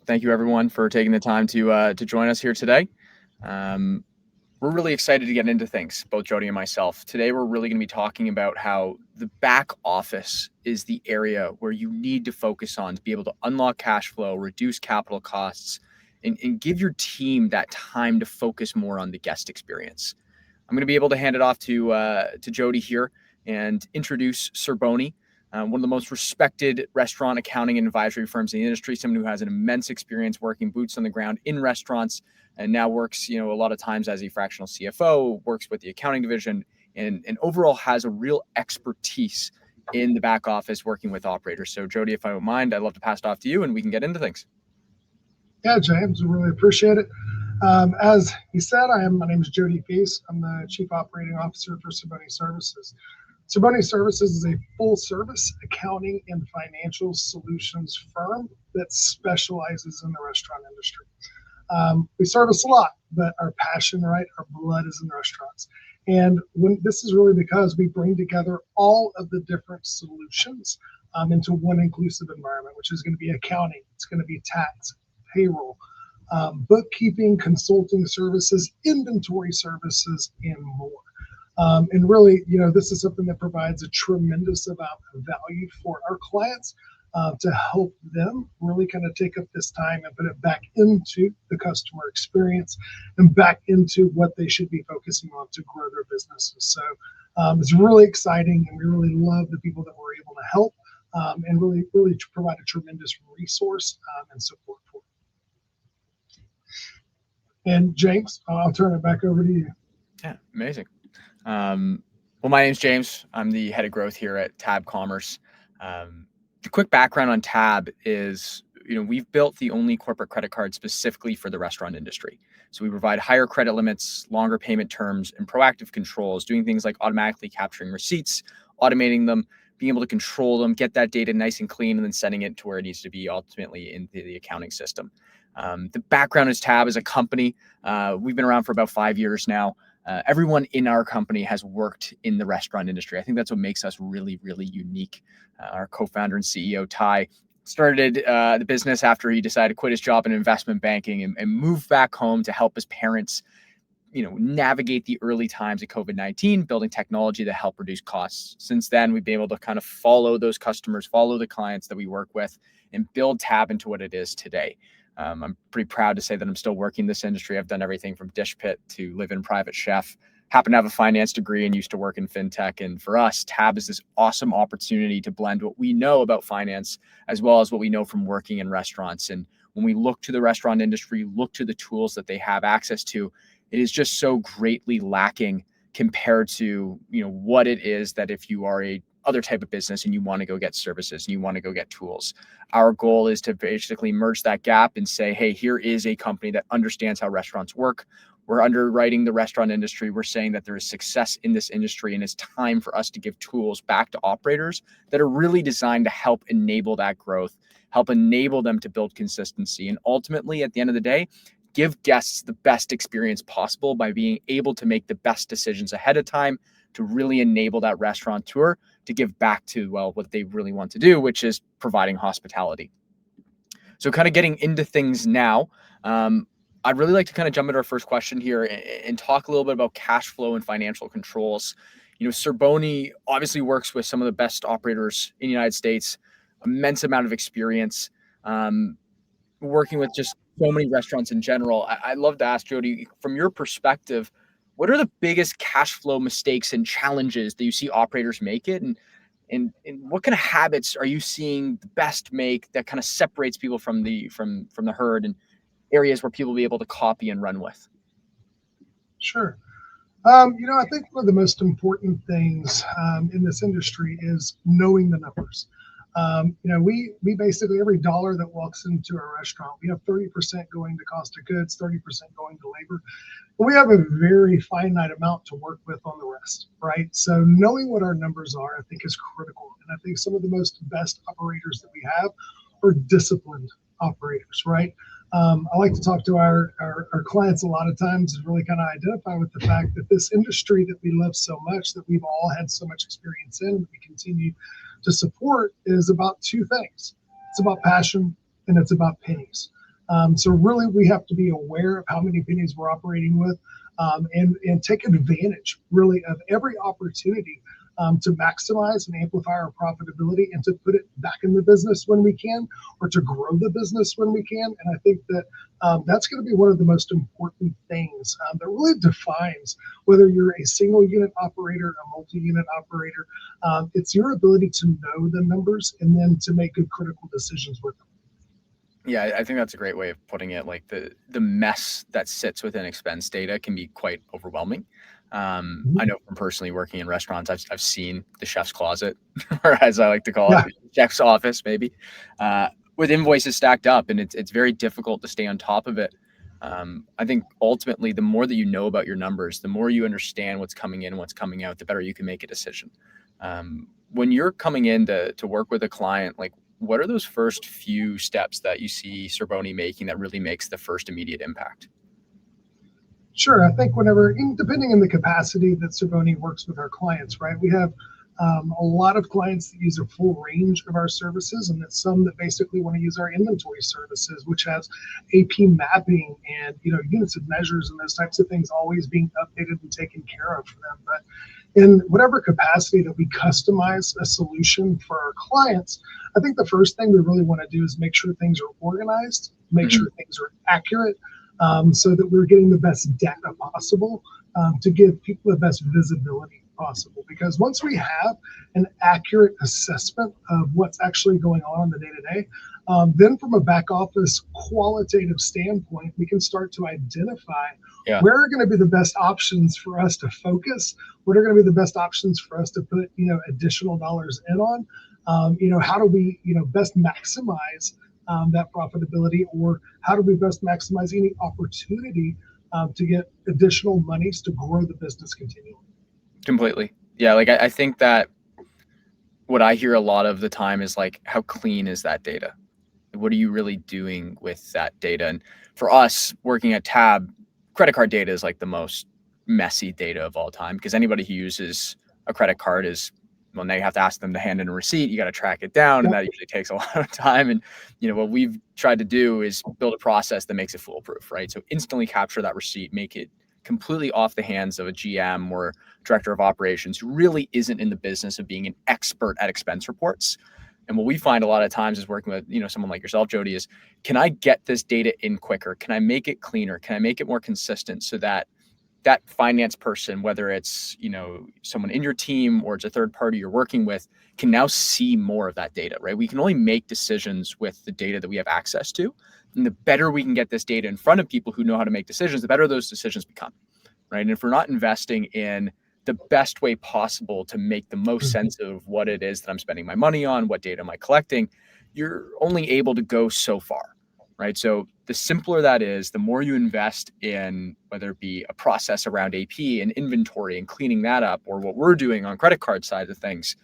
Thank you, everyone, for taking the time to join us here today. Um, we're really excited to get into things, both Jody and myself. Today, we're really going to be talking about how the back office is the area where you need to focus on to be able to unlock cash flow, reduce capital costs, and give your team that time to focus more on the guest experience. I'm going to be able to hand it off to Jody here and introduce Cerboni, one of the most respected restaurant accounting and advisory firms in the industry, someone who has an immense experience working boots on the ground in restaurants and now works, a lot of times as a fractional CFO, works with the accounting division, and overall has a real expertise in the back office working with operators. So Jody, if I don't mind, I'd love to pass it off to you and we can get into things. Yeah, James, we really appreciate it. As he said, my name is Jody Fiess. I'm the Chief Operating Officer for Cerboni Services. Cerboni Services is a full-service accounting and financial solutions firm that specializes in the restaurant industry. We service a lot, but our passion, right, our blood is in the restaurants. And this is really because we bring together all of the different solutions into one inclusive environment, which is going to be accounting, it's going to be tax, payroll, bookkeeping, consulting services, inventory services, and more. And really, this is something that provides a tremendous amount of value for our clients to help them really kind of take up this time and put it back into the customer experience and back into what they should be focusing on to grow their businesses. So it's really exciting, and we really love the people that we're able to help and really provide a tremendous resource and support for. And James, I'll turn it back over to you. Yeah, amazing. Well, my name's James. I'm the head of growth here at Tab Commerce. The quick background on Tab is, we've built the only corporate credit card specifically for the restaurant industry. So we provide higher credit limits, longer payment terms, and proactive controls, doing things like automatically capturing receipts, automating them, being able to control them, get that data nice and clean, and then sending it to where it needs to be ultimately into the accounting system. The background is Tab as a company. We've been around for about 5 years now. Everyone in our company has worked in the restaurant industry. I think that's what makes us really, really unique. Our co-founder and CEO, Ty, started the business after he decided to quit his job in investment banking and move back home to help his parents, navigate the early times of COVID-19, building technology to help reduce costs. Since then, we've been able to kind of follow those customers, follow the clients that we work with, and build Tab into what it is today. I'm pretty proud to say that I'm still working in this industry. I've done everything from dish pit to live in private chef, happen to have a finance degree and used to work in fintech. And for us, Tab is this awesome opportunity to blend what we know about finance as well as what we know from working in restaurants. And when we look to the restaurant industry, look to the tools that they have access to, it is just so greatly lacking compared to, what it is that if you are a other type of business and you want to go get services and you want to go get tools. Our goal is to basically merge that gap and say, hey, here is a company that understands how restaurants work. We're underwriting the restaurant industry. We're saying that there is success in this industry, and it's time for us to give tools back to operators that are really designed to help enable that growth, help enable them to build consistency, and ultimately, at the end of the day, give guests the best experience possible by being able to make the best decisions ahead of time to really enable that restaurateur to give back to, what they really want to do, which is providing hospitality. So kind of getting into things now, I'd really like to kind of jump into our first question here and talk a little bit about cash flow and financial controls. Cerboni obviously works with some of the best operators in the United States, immense amount of experience, working with just so many restaurants in general. I'd love to ask Jody, from your perspective, what are the biggest cash flow mistakes and challenges that you see operators make it? And what kind of habits are you seeing the best make that kind of separates people from the herd and areas where people will be able to copy and run with? Sure. I think one of the most important things in this industry is knowing the numbers. We basically, every dollar that walks into a restaurant, we have 30% going to cost of goods, 30% going to labor. But we have a very finite amount to work with on the rest, right? So knowing what our numbers are, I think, is critical. And I think some of the best operators that we have are disciplined operators, right? I like to talk to our clients a lot of times and really kind of identify with the fact that this industry that we love so much, that we've all had so much experience in, that we continue to support, is about two things. It's about passion and it's about pennies. So really, we have to be aware of how many pennies we're operating with, and take advantage really of every opportunity to maximize and amplify our profitability and to put it back in the business when we can, or to grow the business when we can. And I think that that's going to be one of the most important things that really defines whether you're a single unit operator, a multi-unit operator. It's your ability to know the numbers and then to make good critical decisions with them. Yeah, I think that's a great way of putting it. Like the mess that sits within expense data can be quite overwhelming. I know from personally working in restaurants, I've seen the chef's closet, or as I like to call it, Yeah. the chef's office, maybe, with invoices stacked up, and it's very difficult to stay on top of it. I think ultimately, the more that you know about your numbers, the more you understand what's coming in, what's coming out, the better you can make a decision. When you're coming in to work with a client, like, what are those first few steps that you see Cerboni making that really makes the first immediate impact? Sure. I think whenever, depending on the capacity that Cerboni works with our clients, right? We have a lot of clients that use a full range of our services, and that's some that basically want to use our inventory services, which has AP mapping and units of measures and those types of things always being updated and taken care of for them. But in whatever capacity that we customize a solution for our clients, I think the first thing we really want to do is make sure things are organized, make sure things are accurate, so that we're getting the best data possible to give people the best visibility possible. Because once we have an accurate assessment of what's actually going on in the day-to-day, then from a back office qualitative standpoint, we can start to identify where are going to be the best options for us to focus, what are going to be the best options for us to put additional dollars in on. How do we best maximize that profitability, or how do we best maximize any opportunity to get additional monies to grow the business continually? Completely. Yeah. Like I think that what I hear a lot of the time is like, how clean is that data? What are you really doing with that data? And for us working at Tab, credit card data is like the most messy data of all time, because anybody who uses a credit card is, well, now you have to ask them to hand in a receipt. You got to track it down, and that usually takes a lot of time. And what we've tried to do is build a process that makes it foolproof, right? So instantly capture that receipt, make it completely off the hands of a GM or director of operations who really isn't in the business of being an expert at expense reports. And what we find a lot of times is working with, someone like yourself, Jody, is, can I get this data in quicker? Can I make it cleaner? Can I make it more consistent so that that finance person, whether it's, someone in your team or it's a third party you're working with, can now see more of that data, right? We can only make decisions with the data that we have access to. And the better we can get this data in front of people who know how to make decisions, the better those decisions become, right? And if we're not investing in the best way possible to make the most sense of what it is that I'm spending my money on, what data am I collecting, you're only able to go so far, right? So the simpler that is, the more you invest in, whether it be a process around AP and inventory and cleaning that up, or what we're doing on credit card side of things,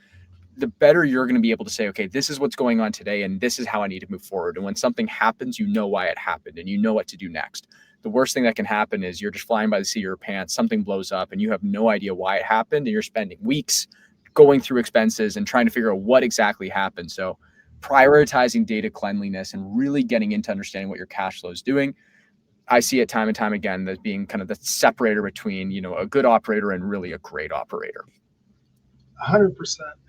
the better you're going to be able to say, okay, this is what's going on today, and this is how I need to move forward. And when something happens, you know why it happened, and you know what to do next. The worst thing that can happen is you're just flying by the seat of your pants, something blows up, and you have no idea why it happened, and you're spending weeks going through expenses and trying to figure out what exactly happened. So prioritizing data cleanliness and really getting into understanding what your cash flow is doing, I see it time and time again as being kind of the separator between, a good operator and really a great operator. 100%.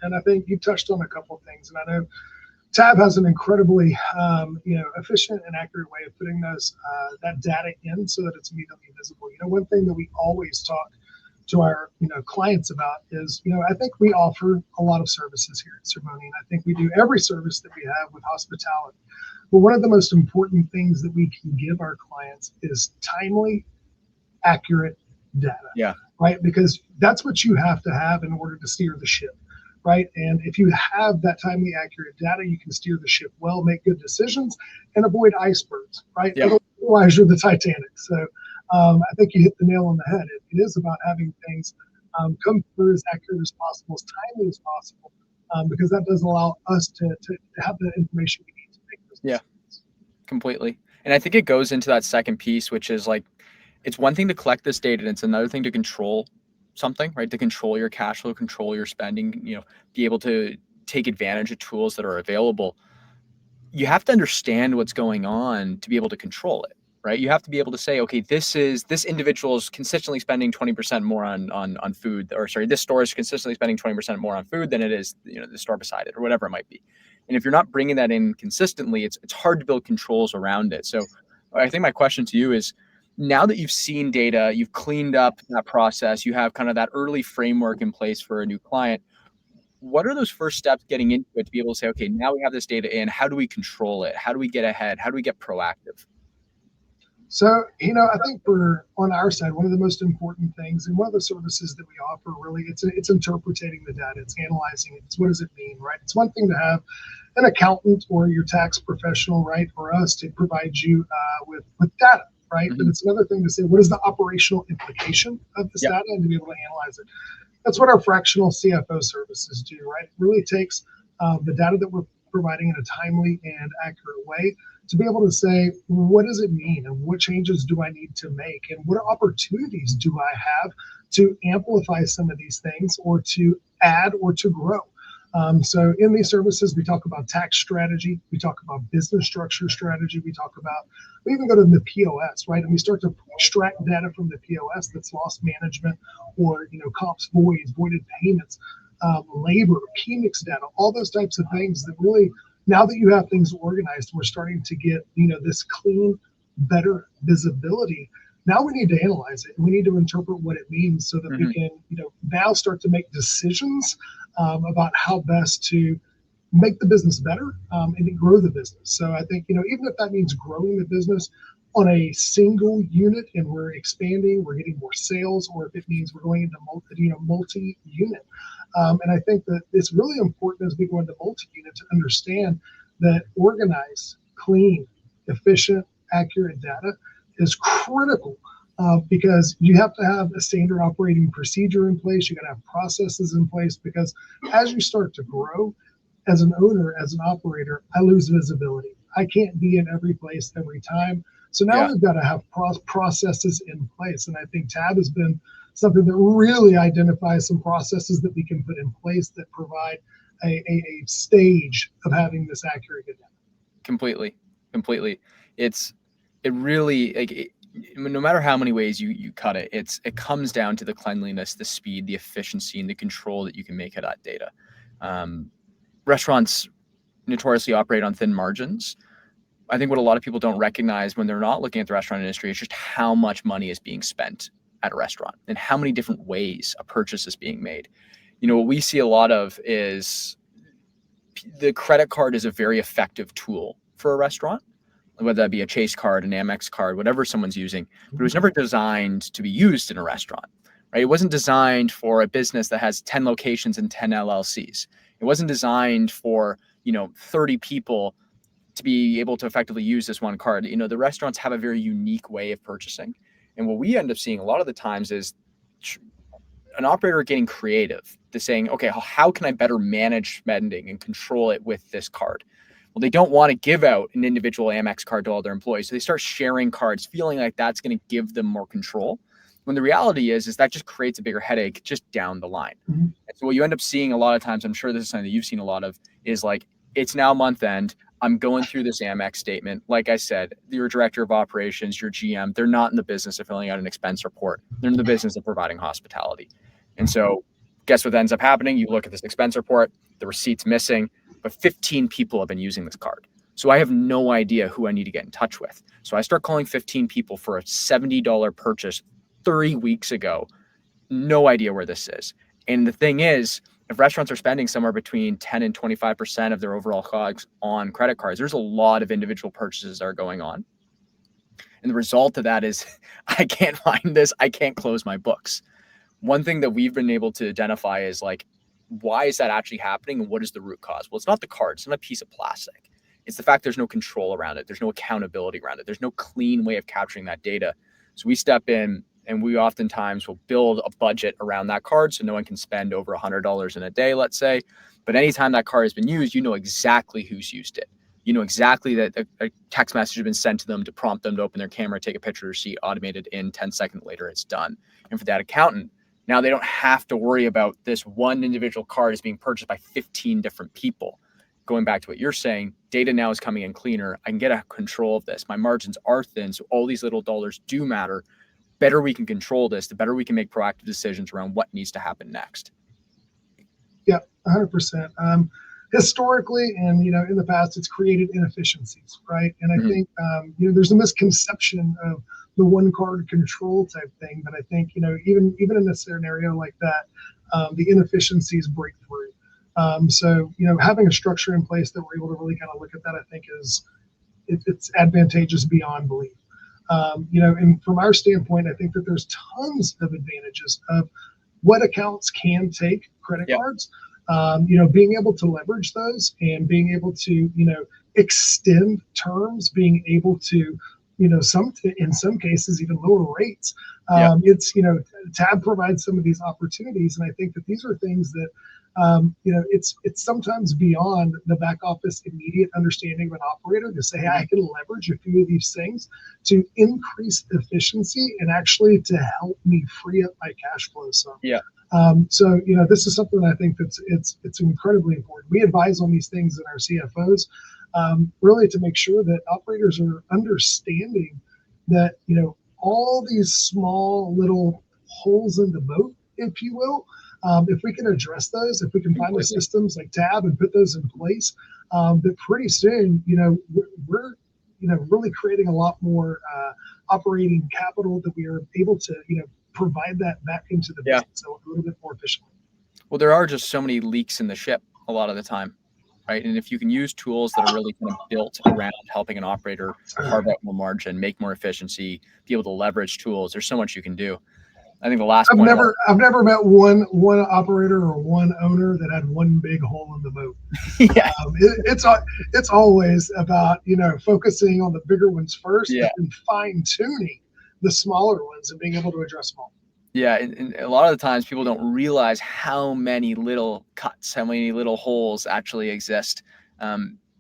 And I think you touched on a couple of things, and I know Tab has an incredibly, efficient and accurate way of putting that data in so that it's immediately visible. One thing that we always talk to our, clients about is, I think we offer a lot of services here at Cerboni, and I think we do every service that we have with hospitality. But one of the most important things that we can give our clients is timely, accurate data. Yeah. Right? Because that's what you have to have in order to steer the ship. Right. And if you have that timely, accurate data, you can steer the ship well, make good decisions, and avoid icebergs. Right. Yeah. Otherwise, you're the Titanic. So I think you hit the nail on the head. It is about having things come through as accurate as possible, as timely as possible, because that does allow us to have the information we need to make those decisions. Yeah, completely. And I think it goes into that second piece, which is like, it's one thing to collect this data, and it's another thing to control something, right? To control your cash flow, control your spending, be able to take advantage of tools that are available. you have to understand what's going on to be able to control it, right? You have to be able to say, okay, this individual is consistently spending 20% more on food, or sorry, this store is consistently spending 20% more on food than it is, the store beside it, or whatever it might be. And if you're not bringing that in consistently, it's hard to build controls around it. So I think my question to you is, now that you've seen data, you've cleaned up that process, you have kind of that early framework in place for a new client, what are those first steps getting into it to be able to say, okay, now we have this data in, how do we control it? How do we get ahead? How do we get proactive? So, I think on our side, one of the most important things and one of the services that we offer really, it's interpreting the data, it's analyzing it. It's what does it mean, right? It's one thing to have an accountant or your tax professional, right, or us to provide you with data, right? Mm-hmm. But it's another thing to say, what is the operational implication of this data, and to be able to analyze it. That's what our fractional CFO services do, right? It really takes the data that we're providing in a timely and accurate way to be able to say, what does it mean, and what changes do I need to make, and what opportunities do I have to amplify some of these things, or to add, or to grow. So in these services, we talk about tax strategy, we talk about business structure strategy, we even go to the POS, right? And we start to extract data from the POS that's loss management, or comps, voided payments, labor, PMIX data, all those types of things that really, now that you have things organized, we're starting to get this clean, better visibility. Now we need to analyze it, and we need to interpret what it means, so that we can now start to make decisions about how best to make the business better, and to grow the business. So I think, even if that means growing the business on a single unit and we're expanding, we're getting more sales, or if it means we're going into multi-unit. And I think that it's really important as we go into multi-unit to understand that organized, clean, efficient, accurate data is critical, because you have to have a standard operating procedure in place. You got to have processes in place, because as you start to grow, as an owner, as an operator, I lose visibility. I can't be in every place every time. So now we've got to have processes in place. And I think TAB has been something that really identifies some processes that we can put in place that provide a stage of having this accurate data. Completely. It really, like, no matter how many ways you cut it, it comes down to the cleanliness, the speed, the efficiency, and the control that you can make of that data. Restaurants notoriously operate on thin margins. I think what a lot of people don't recognize when they're not looking at the restaurant industry is just how much money is being spent at a restaurant, and how many different ways a purchase is being made. What we see a lot of is the credit card is a very effective tool for a restaurant, whether that be a Chase card, an Amex card, whatever someone's using, but it was never designed to be used in a restaurant, right? It wasn't designed for a business that has 10 locations and 10 LLCs. It wasn't designed for, 30 people to be able to effectively use this one card. The restaurants have a very unique way of purchasing. And what we end up seeing a lot of the times is an operator getting creative to saying, okay, how can I better manage spending and control it with this card? Well, they don't want to give out an individual Amex card to all their employees. So they start sharing cards, feeling like that's going to give them more control. When the reality is that just creates a bigger headache just down the line. Mm-hmm. And so what you end up seeing a lot of times, I'm sure this is something that you've seen a lot of, is like, it's now month end. I'm going through this Amex statement. Like I said, your director of operations, your GM, they're not in the business of filling out an expense report. They're in the business of providing hospitality. And so guess what ends up happening? You look at this expense report, the receipt's missing, but 15 people have been using this card. So I have no idea who I need to get in touch with. So I start calling 15 people for a $70 purchase 30 weeks ago. No idea where this is. And the thing is, if restaurants are spending somewhere between 10 and 25% of their overall COGS on credit cards, there's a lot of individual purchases that are going on. And the result of that is I can't find this. I can't close my books. One thing that we've been able to identify is like, why is that actually happening, and what is the root cause? Well, it's not the card. It's not a piece of plastic. It's the fact there's no control around it. There's no accountability around it. There's no clean way of capturing that data. So we step in, and we oftentimes will build a budget around that card so no one can spend over $100 in a day, let's say. But anytime that card has been used, you know exactly who's used it. You know exactly that a text message has been sent to them to prompt them to open their camera, take a picture of the receipt, automated in 10 seconds later, it's done. And for that accountant, now they don't have to worry about this one individual card is being purchased by 15 different people. going back to what you're saying, data now is coming in cleaner. I can get a control of this. My margins are thin, so all these little dollars do matter. Better we can control this, the better we can make proactive decisions around what needs to happen next. Yeah, 100%. Historically, and in the past, it's created inefficiencies, right? And I think there's a misconception of the one card control type thing, but I think even in a scenario like that, the inefficiencies break through. So having a structure in place that we're able to really kind of look at that, I think it's advantageous beyond belief. And from our standpoint, I think that there's tons of advantages of what accounts can take credit cards. Being able to leverage those and being able to, extend terms, being able to, in some cases, even lower rates. It's, TAB provides some of these opportunities. And I think that these are things that, it's sometimes beyond the back office immediate understanding of an operator to say, hey, I can leverage a few of these things to increase efficiency and actually to help me free up my cash flow some. So this is something I think it's incredibly important. We advise on these things in our CFOs, really to make sure that operators are understanding that all these small little holes in the boat, if you will, if we can address those, if we can find the systems like TAB and put those in place, that pretty soon we're really creating a lot more operating capital that we are able to provide that back into the business a little bit more efficiently. Well, there are just so many leaks in the ship a lot of the time, right? And if you can use tools that are really kind of built around helping an operator carve out more margin, make more efficiency, be able to leverage tools, there's so much you can do. I think the last I've never met one operator or one owner that had one big hole in the boat. It's always about focusing on the bigger ones first and fine tuning the smaller ones and being able to address them all. Yeah, and a lot of the times people don't realize how many little cuts, how many little holes actually exist.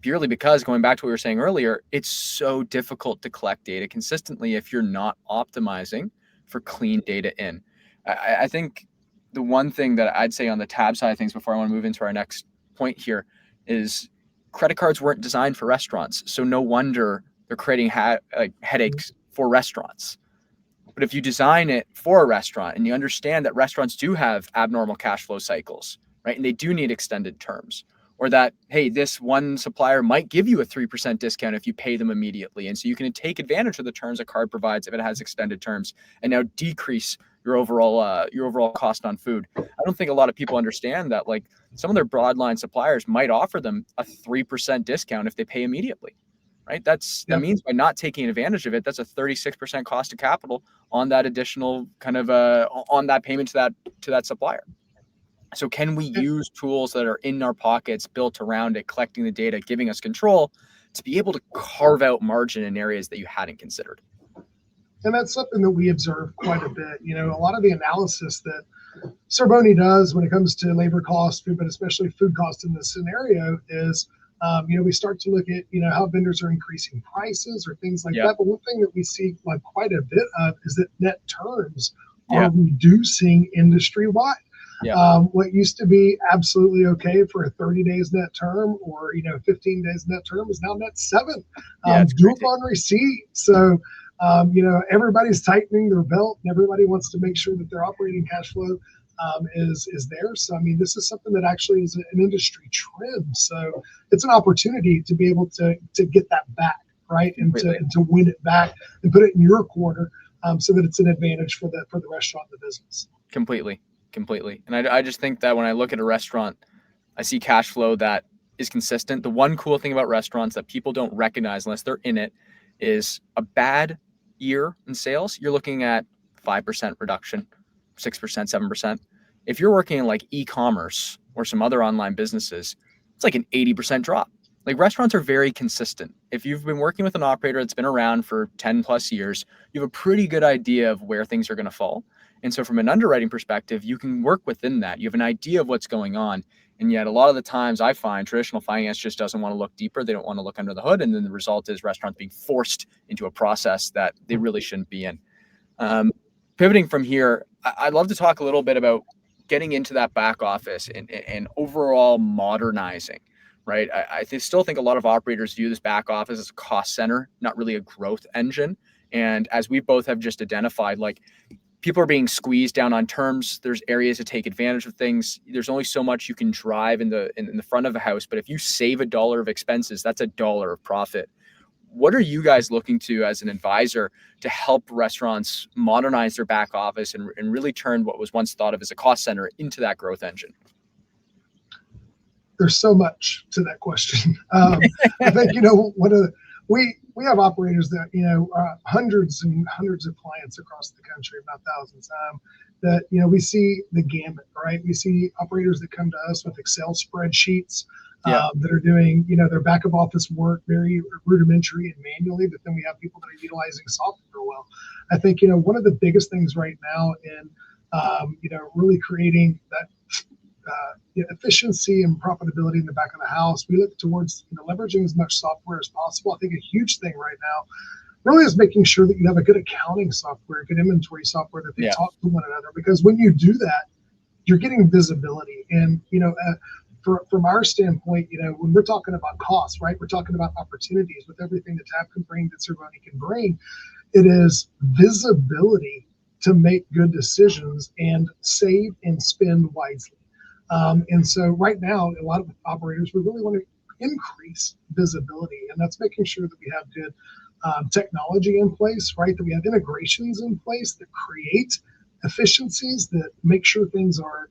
Purely because, going back to what we were saying earlier, it's so difficult to collect data consistently if you're not optimizing for clean data in. I think the one thing that I'd say on the TAB side of things before I want to move into our next point here is credit cards weren't designed for restaurants. So no wonder they're creating headaches for restaurants. But if you design it for a restaurant and you understand that restaurants do have abnormal cash flow cycles, right? And they do need extended terms, or that, hey, this one supplier might give you a 3% discount if you pay them immediately. And so you can take advantage of the terms a card provides if it has extended terms and now decrease your overall cost on food. I don't think a lot of people understand that, like, some of their broadline suppliers might offer them a 3% discount if they pay immediately, right? That means by not taking advantage of it, that's a 36% cost of capital on that additional kind of on that payment to that supplier. So can we use tools that are in our pockets, built around it, collecting the data, giving us control to be able to carve out margin in areas that you hadn't considered? And that's something that we observe quite a bit. A lot of the analysis that Cerboni does when it comes to labor costs, but especially food costs in this scenario is, we start to look at, how vendors are increasing prices or things like that. But one thing that we see like quite a bit of is that net terms are reducing industry-wide. What used to be absolutely okay for a 30 days net term or 15 days net term is now net 7. Due upon receipt. So everybody's tightening their belt and everybody wants to make sure that their operating cash flow is there. So this is something that actually is an industry trend. So it's an opportunity to be able to get that back, right, and to win it back and put it in your quarter, so that it's an advantage for the restaurant and the business. Completely. And I just think that when I look at a restaurant, I see cash flow that is consistent. The one cool thing about restaurants that people don't recognize unless they're in it is a bad year in sales. You're looking at 5% reduction, 6%, 7%. If you're working in like e-commerce or some other online businesses, it's like an 80% drop. Like, restaurants are very consistent. If you've been working with an operator that's been around for 10 plus years, you have a pretty good idea of where things are going to fall. And so from an underwriting perspective, you can work within that. You have an idea of what's going on. And yet a lot of the times I find traditional finance just doesn't want to look deeper. They don't want to look under the hood. And then the result is restaurants being forced into a process that they really shouldn't be in. Pivoting from here, I'd love to talk a little bit about getting into that back office and overall modernizing, right? Still think a lot of operators view this back office as a cost center, not really a growth engine. And as we both have just identified, like, people are being squeezed down on terms. There's areas to take advantage of things. There's only so much you can drive in the front of a house, but if you save $1 of expenses, that's $1 of profit. What are you guys looking to as an advisor to help restaurants modernize their back office and really turn what was once thought of as a cost center into that growth engine? There's so much to that question. I think, we have operators that, hundreds and hundreds of clients across the country, if not thousands, that, we see the gamut, right? We see operators that come to us with Excel spreadsheets that are doing, their back of office work very rudimentary and manually, but then we have people that are utilizing software well. I think, one of the biggest things right now in, really creating that efficiency and profitability in the back of the house, we look towards leveraging as much software as possible. I think a huge thing right now really is making sure that you have a good accounting software, good inventory software that they talk to one another. Because when you do that, you're getting visibility. And from our standpoint, when we're talking about costs, right, we're talking about opportunities with everything that TAB can bring, that Cerboni can bring. It is visibility to make good decisions and save and spend wisely. And so right now, a lot of operators, we really want to increase visibility, and that's making sure that we have good technology in place, right? That we have integrations in place that create efficiencies, that make sure things are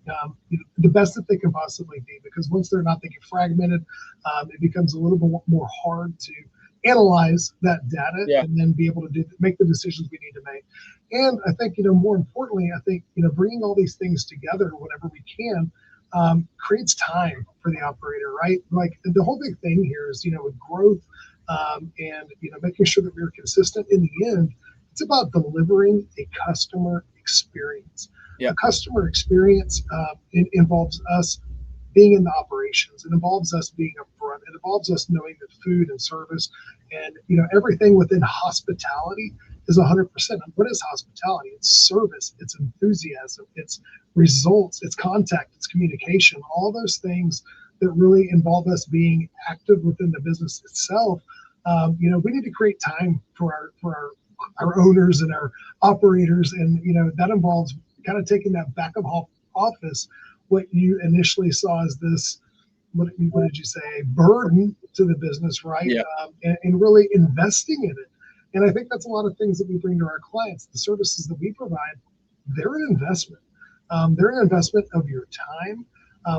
the best that they can possibly be. Because once they're not, they get fragmented. It becomes a little bit more hard to analyze that data and then be able to make the decisions we need to make. And I think, more importantly, I think, bringing all these things together whenever we can, creates time for the operator, right? Like, the whole big thing here is, with growth and, making sure that we're consistent. In the end, it's about delivering a customer experience. The customer experience involves us being in the operations. It involves us being upfront. It involves us knowing that food and service and, everything within hospitality is 100%. What is hospitality? It's service, it's enthusiasm, it's results, it's contact, it's communication, all those things that really involve us being active within the business itself. We need to create time for our owners and our operators. And, that involves kind of taking that back of office, what you initially saw as this, what did you say, burden to the business, right? And really investing in it. And I think that's a lot of things that we bring to our clients. The services that we provide, they're an investment. They're an investment of your time.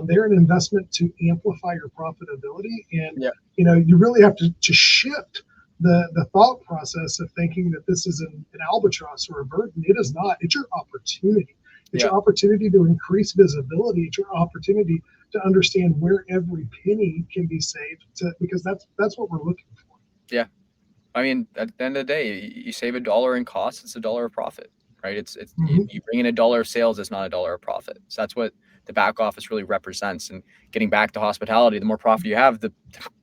They're an investment to amplify your profitability. And, you really have to shift the thought process of thinking that this is an albatross or a burden. It is not. It's your opportunity. It's your opportunity to increase visibility. It's your opportunity to understand where every penny can be saved, because that's what we're looking for. Yeah. I mean, at the end of the day, you save $1 in costs, it's $1 of profit, right? It's you bring in $1 of sales, it's not $1 of profit. So that's what the back office really represents. And getting back to hospitality, the more profit you have, the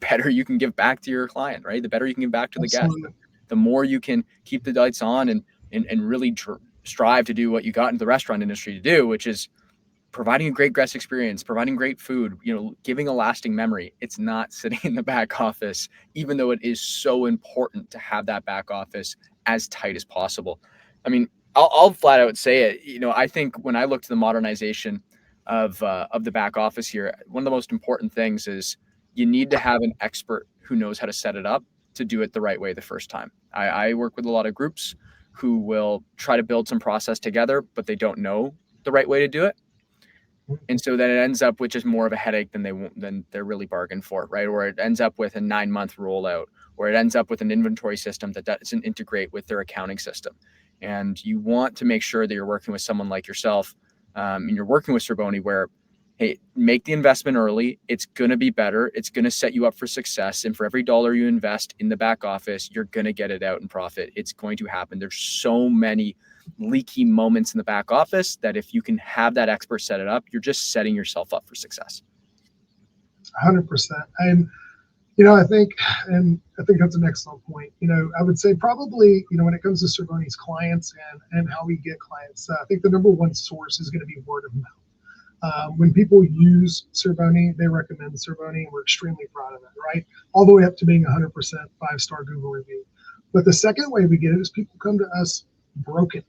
better you can give back to your client, right? The better you can give back to the guest. The more you can keep the lights on and really strive to do what you got into the restaurant industry to do, which is providing a great guest experience, providing great food, giving a lasting memory. It's not sitting in the back office, even though it is so important to have that back office as tight as possible. I mean, I'll flat out say it. I think when I look to the modernization of the back office here, one of the most important things is you need to have an expert who knows how to set it up to do it the right way the first time. I work with a lot of groups who will try to build some process together, but they don't know the right way to do it. And so then it ends up with just more of a headache than they're really bargained for, right? Or it ends up with a 9-month rollout, or it ends up with an inventory system that doesn't integrate with their accounting system. And you want to make sure that you're working with someone like yourself, and you're working with Cerboni, where, hey, make the investment early. It's going to be better. It's going to set you up for success. And for every dollar you invest in the back office, you're going to get it out in profit. It's going to happen. There's so many leaky moments in the back office that if you can have that expert set it up, you're just setting yourself up for success. 100%. And, I think that's an excellent point. I would say probably, when it comes to Cerboni's clients and how we get clients, I think the number one source is going to be word of mouth. When people use Cerboni, they recommend Cerboni, and we're extremely proud of it, right? All the way up to being 100% 5-star Google review. But the second way we get it is people come to us broken.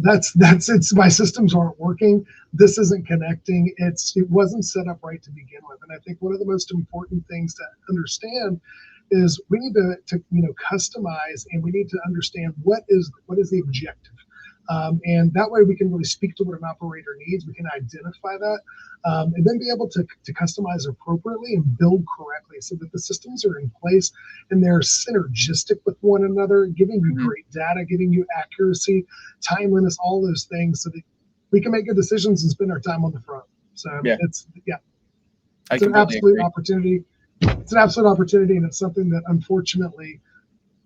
That's it's my systems aren't working. This isn't connecting. It wasn't set up right to begin with. And I think one of the most important things to understand is we need to customize, and we need to understand what is the objective. And that way we can really speak to what an operator needs. We can identify that, and then be able to customize appropriately and build correctly so that the systems are in place and they're synergistic with one another, giving you great data, giving you accuracy, timeliness, all those things, so that we can make good decisions and spend our time on the front. So it's an absolute opportunity. It's an absolute opportunity, and it's something that unfortunately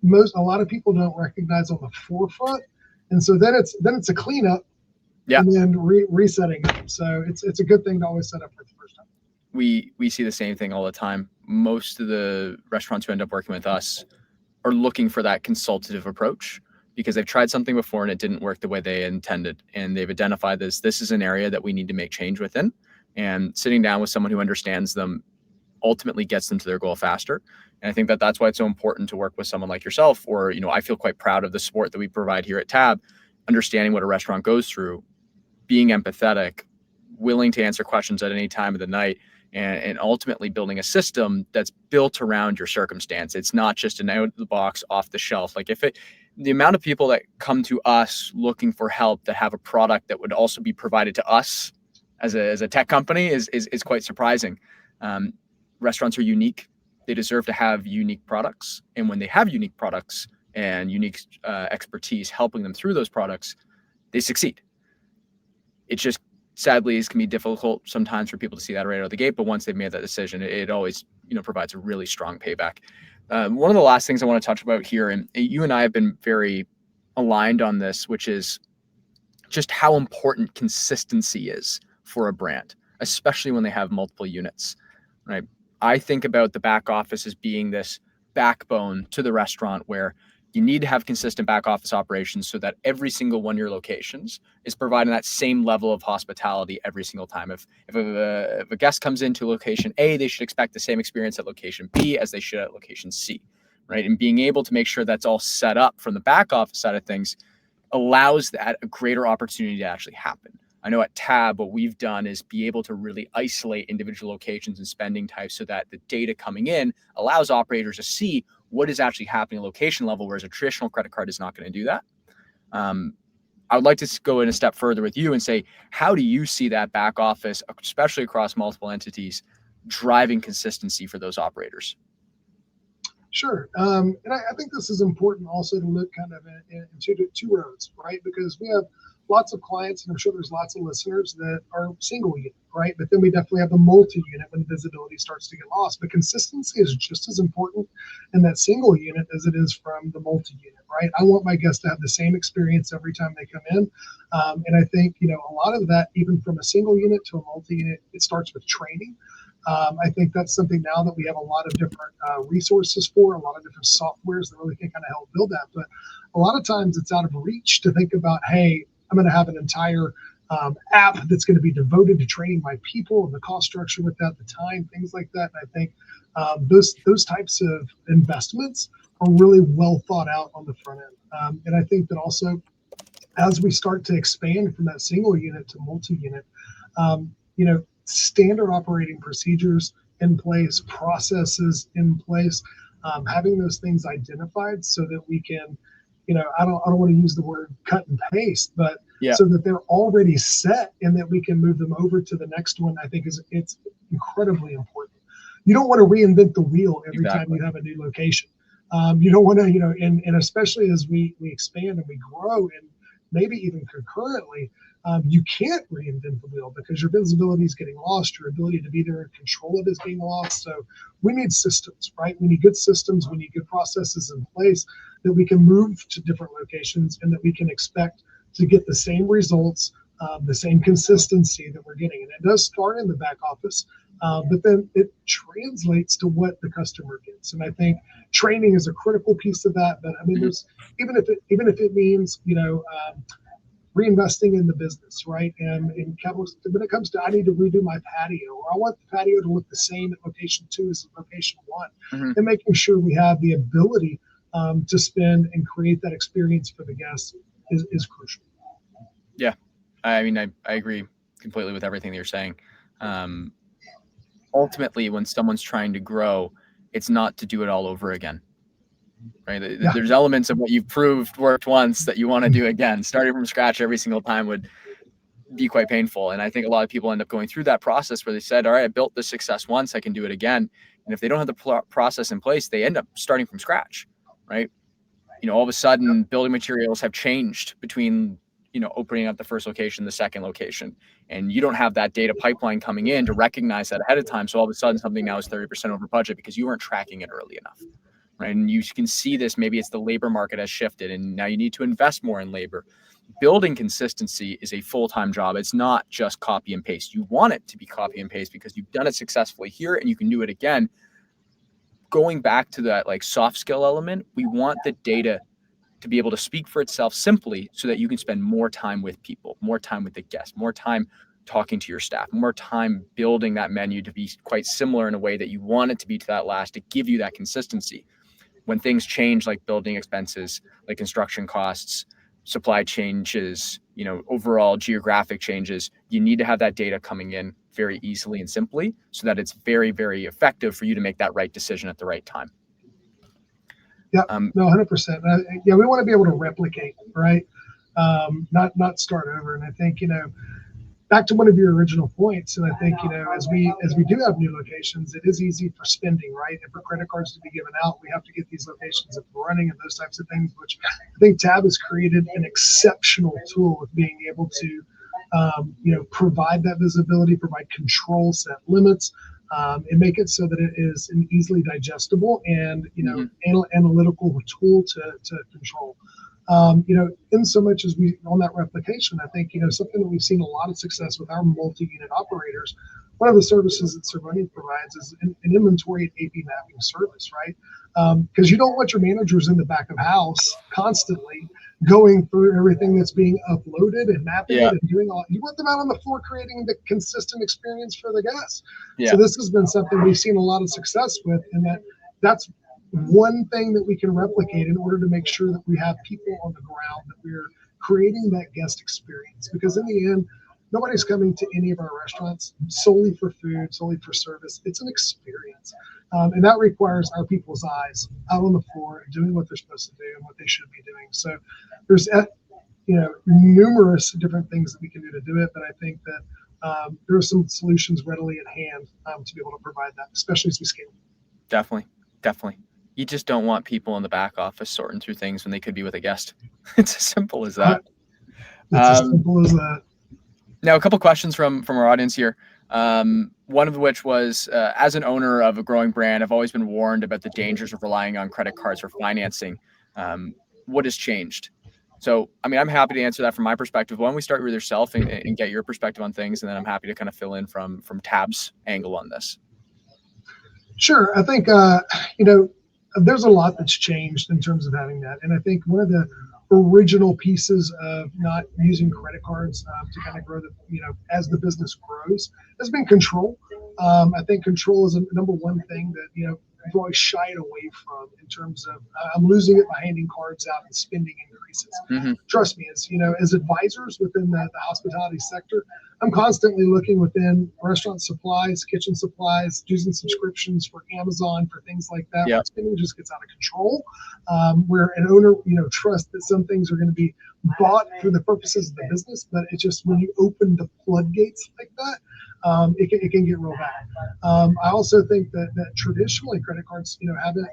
a lot of people don't recognize on the forefront. And so then it's a cleanup, and then resetting them. So it's a good thing to always set up for the first time. We see the same thing all the time. Most of the restaurants who end up working with us are looking for that consultative approach because they've tried something before and it didn't work the way they intended. And they've identified this is an area that we need to make change within. And sitting down with someone who understands them ultimately gets them to their goal faster. And I think that that's why it's so important to work with someone like yourself, or, I feel quite proud of the support that we provide here at Tab, understanding what a restaurant goes through, being empathetic, willing to answer questions at any time of the night, and ultimately building a system that's built around your circumstance. It's not just an out of the box, off the shelf. Like the amount of people that come to us looking for help that have a product that would also be provided to us as a tech company is quite surprising. Restaurants are unique. They deserve to have unique products. And when they have unique products and unique expertise helping them through those products, they succeed. It just sadly can be difficult sometimes for people to see that right out of the gate. But once they've made that decision, it always provides a really strong payback. One of the last things I want to touch about here, and you and I have been very aligned on this, which is just how important consistency is for a brand, especially when they have multiple units, right? I think about the back office as being this backbone to the restaurant where you need to have consistent back office operations so that every single one of your locations is providing that same level of hospitality every single time. If a guest comes into location A, they should expect the same experience at location B as they should at location C, right? And being able to make sure that's all set up from the back office side of things allows that a greater opportunity to actually happen. I know at Tab, what we've done is be able to really isolate individual locations and spending types so that the data coming in allows operators to see what is actually happening at location level, whereas a traditional credit card is not going to do that. I would like to go in a step further with you and say, how do you see that back office, especially across multiple entities, driving consistency for those operators? Sure. And I think this is important also to look kind of into two roads, right? Because we have lots of clients, and I'm sure there's lots of listeners that are single unit, right? But then we definitely have the multi-unit when visibility starts to get lost. But consistency is just as important in that single unit as it is from the multi-unit, right? I want my guests to have the same experience every time they come in. And I think, a lot of that, even from a single unit to a multi-unit, it starts with training. I think that's something now that we have a lot of different resources for, a lot of different softwares that really can kind of help build that. But a lot of times it's out of reach to think about, hey, I'm going to have an entire app that's going to be devoted to training my people and the cost structure with that, the time, things like that. And I think those types of investments are really well thought out on the front end. And I think that also as we start to expand from that single unit to multi-unit, standard operating procedures in place, processes in place, having those things identified so that we can, I don't want to use the word cut and paste, but so that they're already set and that we can move them over to the next one, I think it's incredibly important. You don't want to reinvent the wheel every time you have a new location. You don't want to, and especially as we expand and we grow and maybe even concurrently, you can't reinvent the wheel because your visibility is getting lost. Your ability to be there and control it is being lost. So we need systems, right? We need good systems. We need good processes in place that we can move to different locations and that we can expect to get the same results, the same consistency that we're getting. And it does start in the back office, but then it translates to what the customer gets. And I think training is a critical piece of that. But I mean, there's even if it means, reinvesting in the business, right? And in capital, when it comes to, I need to redo my patio, or I want the patio to look the same at location 2 as location 1, and making sure we have the ability to spend and create that experience for the guests is crucial. Yeah, I mean, I agree completely with everything that you're saying. Ultimately, when someone's trying to grow, it's not to do it all over again, right? Yeah. There's elements of what you've proved worked once that you want to do again. Starting from scratch every single time would be quite painful. And I think a lot of people end up going through that process where they said, all right, I built this success once, I can do it again. And if they don't have the process in place, they end up starting from scratch, right? All of a sudden building materials have changed between, opening up the first location, the second location, and you don't have that data pipeline coming in to recognize that ahead of time. So all of a sudden something now is 30% over budget because you weren't tracking it early enough, right? And you can see this, maybe it's the labor market has shifted and now you need to invest more in labor. Building consistency is a full-time job. It's not just copy and paste. You want it to be copy and paste because you've done it successfully here and you can do it again. Going back to that like soft skill element, we want the data to be able to speak for itself simply so that you can spend more time with people, more time with the guests, more time talking to your staff, more time building that menu to be quite similar in a way that you want it to be to that last, to give you that consistency. When things change, like building expenses, like construction costs, supply changes, overall geographic changes, you need to have that data coming in very easily and simply so that it's very, very effective for you to make that right decision at the right time. Yeah, no, 100%. Yeah, we want to be able to replicate, right? Not start over. And I think, back to one of your original points, and I think, as we do have new locations, it is easy for spending, right? And for credit cards to be given out, we have to get these locations up and running and those types of things, which I think Tab has created an exceptional tool with being able to, provide that visibility, provide control, set limits, and make it so that it is an easily digestible and analytical tool to control. In so much as we on that replication, I think something that we've seen a lot of success with our multi-unit operators. One of the services that Cerboni provides is an inventory and AP mapping service, right? Because you don't want your managers in the back of house constantly going through everything that's being uploaded and mapping it and doing all. You want them out on the floor creating the consistent experience for the guests. So this has been something we've seen a lot of success with, and that's one thing that we can replicate in order to make sure that we have people on the ground, that we're creating that guest experience. Because in the end, nobody's coming to any of our restaurants solely for food, solely for service. It's an experience. And that requires our people's eyes out on the floor, doing what they're supposed to do and what they should be doing. So there's numerous different things that we can do to do it. But I think that there are some solutions readily at hand to be able to provide that, especially as we scale. Definitely. You just don't want people in the back office sorting through things when they could be with a guest. It's as simple as that. It's as simple as that. Now, a couple questions from our audience here. One of which was, as an owner of a growing brand, I've always been warned about the dangers of relying on credit cards for financing. What has changed? So, I mean, I'm happy to answer that from my perspective. Why don't we start with yourself and get your perspective on things, and then I'm happy to kind of fill in from Tab's angle on this. Sure. I think, there's a lot that's changed in terms of having that. And I think one of the original pieces of not using credit cards to kind of grow as the business grows has been control. I think control is a number one thing that, I've always shied away from in terms of I'm losing it by handing cards out and spending increases. Mm-hmm. Trust me, as advisors within the hospitality sector, I'm constantly looking within restaurant supplies, kitchen supplies, using subscriptions for Amazon for things like that. Yep. Where spending just gets out of control, where an owner, trusts that some things are going to be bought for the purposes of the business, but it's just when you open the floodgates like that, it can get real bad. I also think that traditionally credit cards, haven't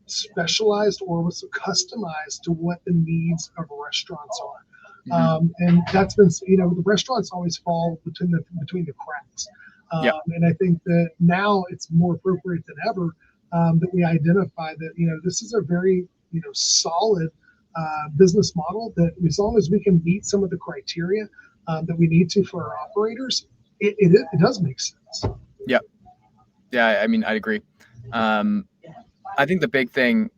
specialized or was customized to what the needs of restaurants are. Mm-hmm. And that's been, the restaurants always fall between the cracks. Yep. And I think that now it's more appropriate than ever that we identify that, this is a very, solid business model that as long as we can meet some of the criteria that we need to for our operators, it does make sense. Yeah. Yeah. I mean, I'd agree. I think the big thing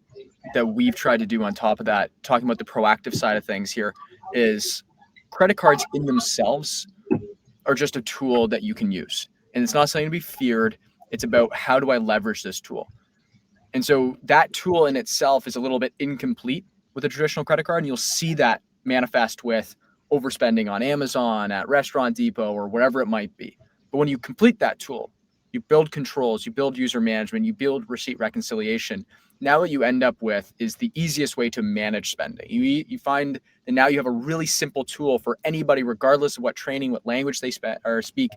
that we've tried to do on top of that, talking about the proactive side of things here, is credit cards in themselves are just a tool that you can use. And it's not something to be feared. It's about how do I leverage this tool? And so that tool in itself is a little bit incomplete with a traditional credit card. And you'll see that manifest with overspending on Amazon, at Restaurant Depot, or whatever it might be. But when you complete that tool, you build controls, you build user management, you build receipt reconciliation. Now what you end up with is the easiest way to manage spending. You find that now you have a really simple tool for anybody, regardless of what training, what language they speak,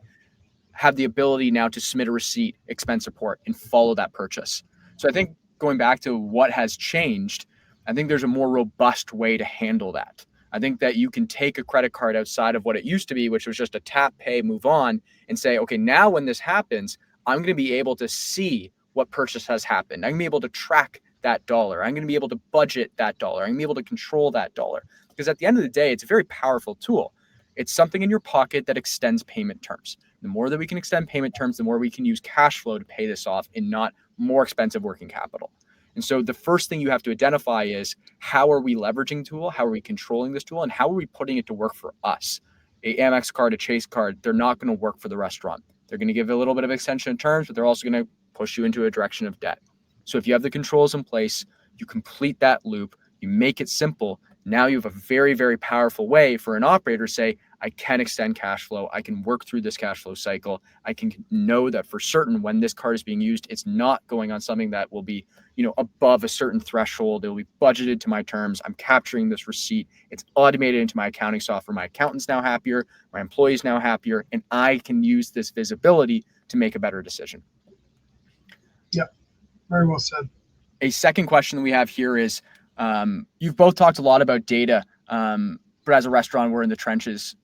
have the ability now to submit a receipt, expense report, and follow that purchase. So I think going back to what has changed, I think there's a more robust way to handle that. I think that you can take a credit card outside of what it used to be, which was just a tap, pay, move on, and say, okay, now when this happens, I'm going to be able to see what purchase has happened. I'm going to be able to track that dollar. I'm going to be able to budget that dollar. I'm going to be able to control that dollar. Because at the end of the day, it's a very powerful tool. It's something in your pocket that extends payment terms. The more that we can extend payment terms, the more we can use cash flow to pay this off and not more expensive working capital. And so the first thing you have to identify is, how are we leveraging tool? How are we controlling this tool? And how are we putting it to work for us? A Amex card, a Chase card, they're not going to work for the restaurant. They're going to give a little bit of extension in terms, but they're also going to push you into a direction of debt. So if you have the controls in place, you complete that loop, you make it simple. Now you have a very, very powerful way for an operator to say, I can extend cash flow. I can work through this cash flow cycle. I can know that for certain when this card is being used, it's not going on something that will be, above a certain threshold. It will be budgeted to my terms. I'm capturing this receipt. It's automated into my accounting software. My accountant's now happier. My employee's now happier. And I can use this visibility to make a better decision. Yep. Very well said. A second question that we have here is, you've both talked a lot about data, but as a restaurant, we're in the trenches.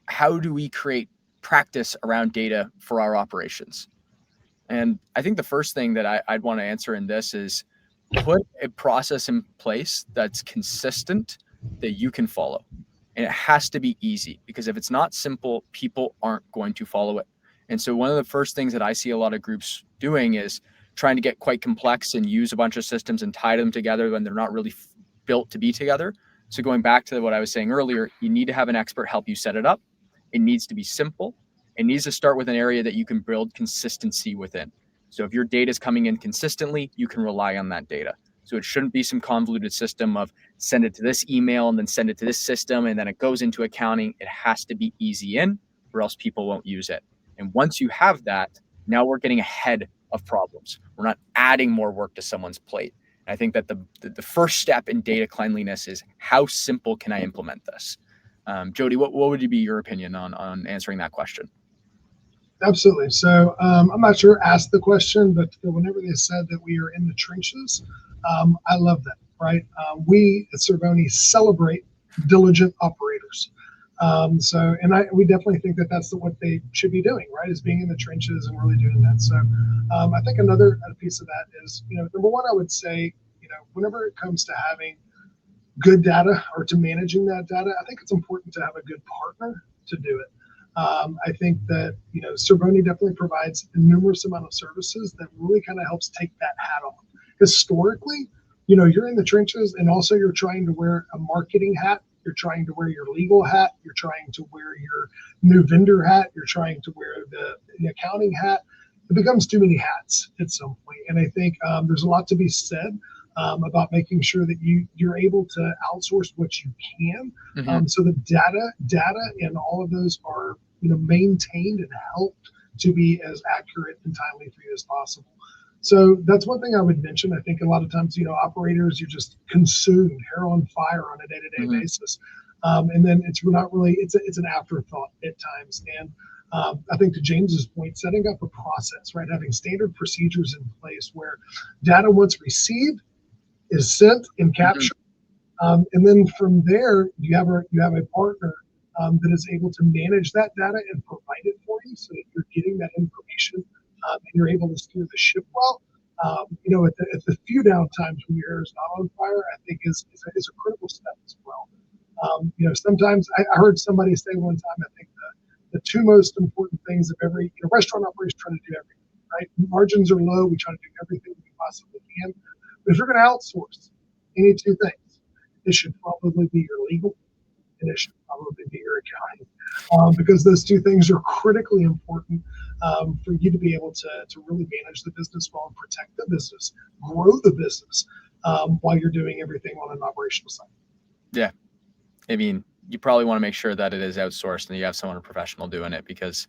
How do we create practice around data for our operations? And I think the first thing that I'd want to answer in this is, put a process in place that's consistent, that you can follow. And it has to be easy, because if it's not simple, people aren't going to follow it. And so one of the first things that I see a lot of groups doing is trying to get quite complex and use a bunch of systems and tie them together when they're not really built to be together. So going back to what I was saying earlier, you need to have an expert help you set it up. It needs to be simple. It needs to start with an area that you can build consistency within. So if your data is coming in consistently, you can rely on that data. So it shouldn't be some convoluted system of send it to this email and then send it to this system and then it goes into accounting. It has to be easy in, or else people won't use it. And once you have that, now we're getting ahead of problems. We're not adding more work to someone's plate. And I think that the first step in data cleanliness is, how simple can I implement this? Jody, what would be your opinion on answering that question? Absolutely. So I'm not sure who asked the question, but whenever they said that we are in the trenches, I love that, right? We at Cerboni celebrate diligent operators. We definitely think that that's what they should be doing, right? Is being in the trenches and really doing that. So I think another piece of that is, number one, I would say, whenever it comes to having good data or to managing that data, I think it's important to have a good partner to do it. I think that, Cerboni definitely provides a numerous amount of services that really kind of helps take that hat off. Historically, you're in the trenches, and also you're trying to wear a marketing hat. You're trying to wear your legal hat. You're trying to wear your new vendor hat. You're trying to wear the accounting hat. It becomes too many hats at some point. And I think there's a lot to be said about making sure that you're able to outsource what you can, so the data and all of those are maintained and helped to be as accurate and timely for you as possible. So that's one thing I would mention. I think a lot of times, operators, you're just consumed, hair on fire on a day-to-day basis. And then it's not really, it's an afterthought at times. And I think to James's point, setting up a process, right? Having standard procedures in place where data once received is sent and captured. And then from there, you have a partner that is able to manage that data and provide it for you, so that you're getting that information and you're able to steer the ship well. At the few down times when your hair is not on fire, I think is a critical step as well. Sometimes I heard somebody say one time, I think the two most important things of every restaurant operator is trying to do everything, right? Margins are low. We try to do everything we possibly can. But if you're going to outsource any two things, it should probably be your legal, and it should probably be your accounting, because those two things are critically important for you to be able to really manage the business well and protect the business, grow the business while you're doing everything on an operational side. Yeah. I mean, you probably want to make sure that it is outsourced and you have someone professional doing it, because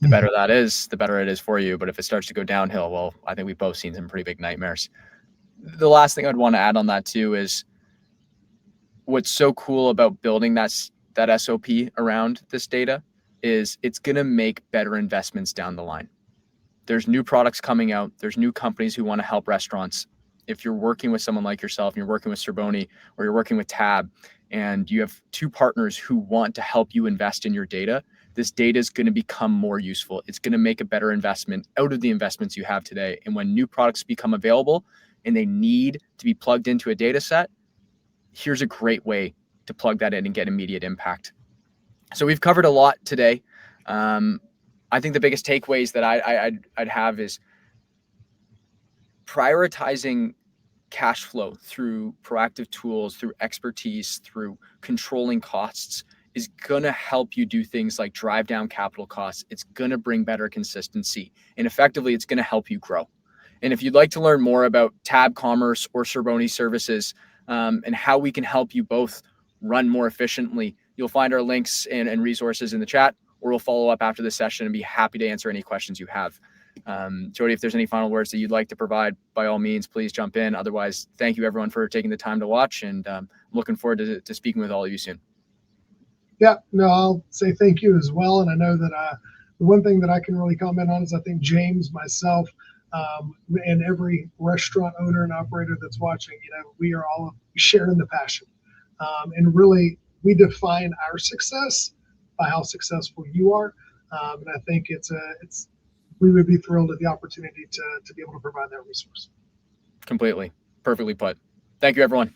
the better that is, the better it is for you. But if it starts to go downhill, well, I think we've both seen some pretty big nightmares. The last thing I'd want to add on that too is what's so cool about building that SOP around this data is it's going to make better investments down the line. There's new products coming out. There's new companies who want to help restaurants. If you're working with someone like yourself, and you're working with Cerboni, or you're working with Tab, and you have two partners who want to help you invest in your data, this data is going to become more useful. It's going to make a better investment out of the investments you have today. And when new products become available and they need to be plugged into a data set, here's a great way to plug that in and get immediate impact. So we've covered a lot today. I think the biggest takeaways that I'd have is prioritizing cash flow through proactive tools, through expertise, through controlling costs is going to help you do things like drive down capital costs. It's going to bring better consistency, and effectively it's going to help you grow. And if you'd like to learn more about Tab Commerce or Cerboni Services and how we can help you both run more efficiently, you'll find our links and resources in the chat, or we'll follow up after the session and be happy to answer any questions you have. Jody, if there's any final words that you'd like to provide, by all means, please jump in. Otherwise, thank you everyone for taking the time to watch, and I'm looking forward to speaking with all of you soon. Yeah, no, I'll say thank you as well. And I know that the one thing that I can really comment on is I think James, myself, and every restaurant owner and operator that's watching, we are all sharing the passion. And really, we define our success by how successful you are. And I think we would be thrilled at the opportunity to be able to provide that resource. Completely. Perfectly put. Thank you, everyone.